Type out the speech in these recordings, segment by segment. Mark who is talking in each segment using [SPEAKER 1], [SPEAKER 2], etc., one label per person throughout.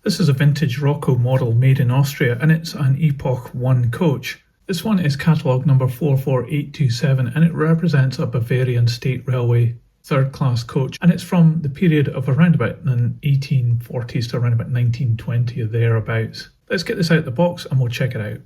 [SPEAKER 1] This is a vintage Roco model made in Austria, and it's an Epoch 1 coach. This one is catalogue number 44827, and it represents a Bavarian State Railway third class coach, and it's from the period of around about the 1840s to around about 1920 or thereabouts. Let's get this out of the box and we'll check it out.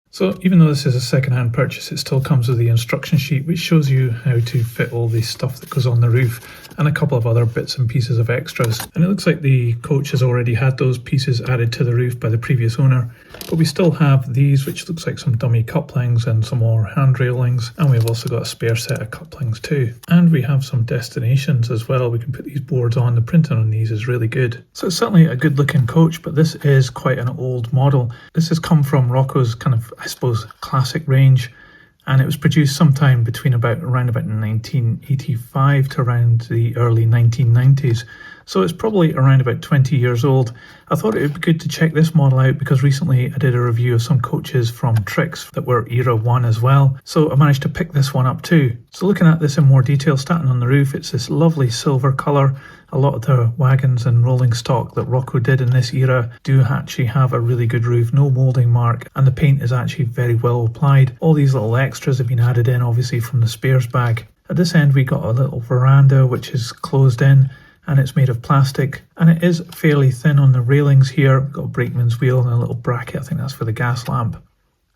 [SPEAKER 1] So even though this is a second-hand purchase, it still comes with the instruction sheet, which shows you how to fit all the stuff that goes on the roof and a couple of other bits and pieces of extras. And it looks like the coach has already had those pieces added to the roof by the previous owner, but we still have these, which looks like some dummy couplings and some more hand railings, and we've also got a spare set of couplings too. And we have some destinations as well. We can put these boards on. The printing on these is really good. So it's certainly a good looking coach, but this is quite an old model. This has come from Roco's kind of, I suppose, classic range, and it was produced sometime between around about 1985 to around the early 1990s. So it's probably around about 20 years old. I thought it would be good to check this model out because recently I did a review of some coaches from Trix that were Era 1 as well. So I managed to pick this one up too. So looking at this in more detail, starting on the roof, it's this lovely silver colour. A lot of the wagons and rolling stock that Roco did in this era do actually have a really good roof, no moulding mark, and the paint is actually very well applied. All these little extras have been added in obviously from the spares bag. At this end we got a little veranda which is closed in, and it's made of plastic, and it is fairly thin on the railings here. We've got a brakeman's wheel and a little bracket, I think that's for the gas lamp.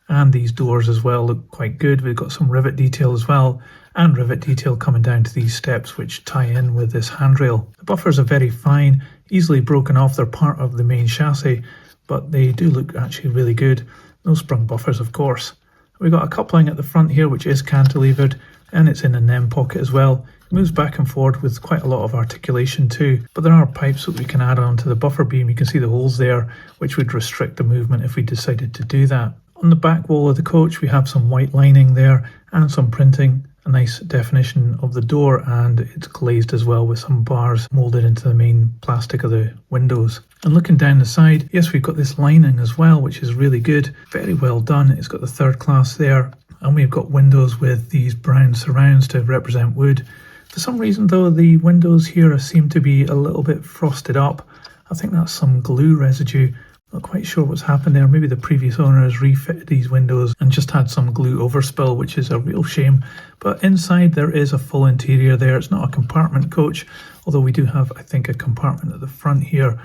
[SPEAKER 1] And these doors as well look quite good. We've got some rivet detail as well, and rivet detail coming down to these steps which tie in with this handrail. The buffers are very fine, easily broken off. They're part of the main chassis, but they do look actually really good. No sprung buffers, of course. We've got a coupling at the front here which is cantilevered, and it's in a NEM pocket as well. It moves back and forward with quite a lot of articulation too, but there are pipes that we can add on to the buffer beam. You can see the holes there, which would restrict the movement if we decided to do that. On the back wall of the coach we have some white lining there and some printing, a nice definition of the door, and it's glazed as well with some bars moulded into the main plastic of the windows. And looking down the side, yes, we've got this lining as well, which is really good, very well done. It's got the third class there, and we've got windows with these brown surrounds to represent wood. For some reason though, the windows here seem to be a little bit frosted up. I think that's some glue residue. Not quite sure what's happened there. Maybe the previous owner has refitted these windows and just had some glue overspill, which is a real shame. But inside there is a full interior there. It's not a compartment coach, although we do have, I think, a compartment at the front here.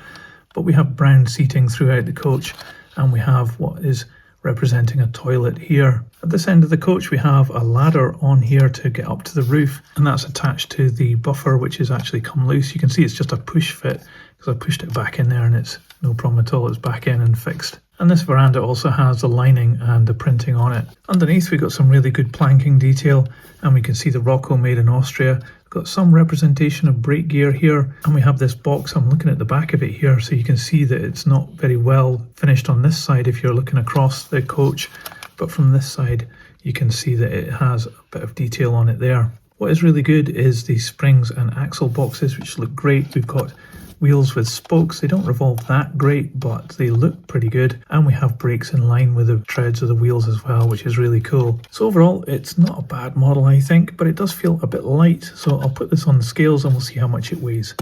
[SPEAKER 1] But we have brown seating throughout the coach, and we have what is representing a toilet here. At this end of the coach we have a ladder on here to get up to the roof, and that's attached to the buffer, which has actually come loose. You can see it's just a push fit because I pushed it back in there and it's no problem at all. It's back in and fixed. And this veranda also has the lining and the printing on it. Underneath we got some really good planking detail, and we can see the Roco made in Austria. We've got some representation of brake gear here, and we have this box. I'm looking at the back of it here, so you can see that it's not very well finished on this side if you're looking across the coach, but from this side you can see that it has a bit of detail on it there. What is really good is the springs and axle boxes, which look great. We've got wheels with spokes. They don't revolve that great, but they look pretty good, and we have brakes in line with the treads of the wheels as well, which is really cool. So overall it's not a bad model, I think, but it does feel a bit light, so I'll put this on the scales and we'll see how much it weighs.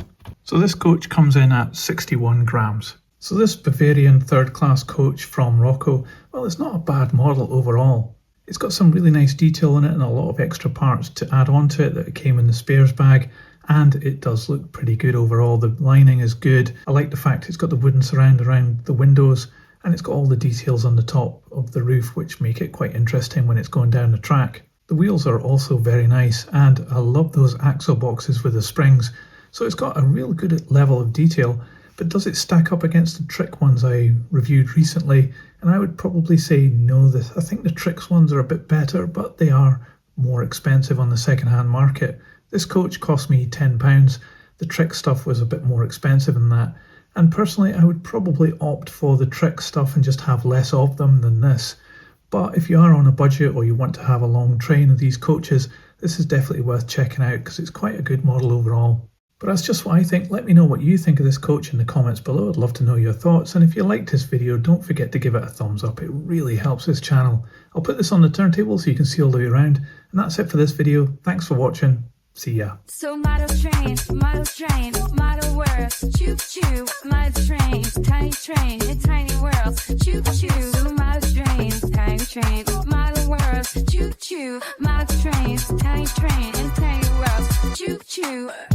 [SPEAKER 1] So this coach comes in at 61 grams. So this Bavarian third class coach from Roco, well, it's not a bad model overall. It's got some really nice detail in it and a lot of extra parts to add on to it that came in the spares bag, and it does look pretty good overall. The lining is good. I like the fact it's got the wooden surround around the windows, and it's got all the details on the top of the roof which make it quite interesting when it's going down the track. The wheels are also very nice, and I love those axle boxes with the springs. So it's got a real good level of detail, but does it stack up against the Trix ones I reviewed recently? And I would probably say no. I think the Trix ones are a bit better, but they are more expensive on the second-hand market. This coach cost me £10. The Trix stuff was a bit more expensive than that. And personally, I would probably opt for the Trix stuff and just have less of them than this. But if you are on a budget or you want to have a long train of these coaches, this is definitely worth checking out because it's quite a good model overall. But that's just what I think. Let me know what you think of this coach in the comments below. I'd love to know your thoughts. And if you liked this video, don't forget to give it a thumbs up. It really helps this channel. I'll put this on the turntable so you can see all the way around. And that's it for this video. Thanks for watching. See ya.
[SPEAKER 2] So model train, model worlds, choo choo, model trains, in tiny worlds, choo choo, model trains, model worlds, choo choo, model trains, in tiny worlds, choo choo.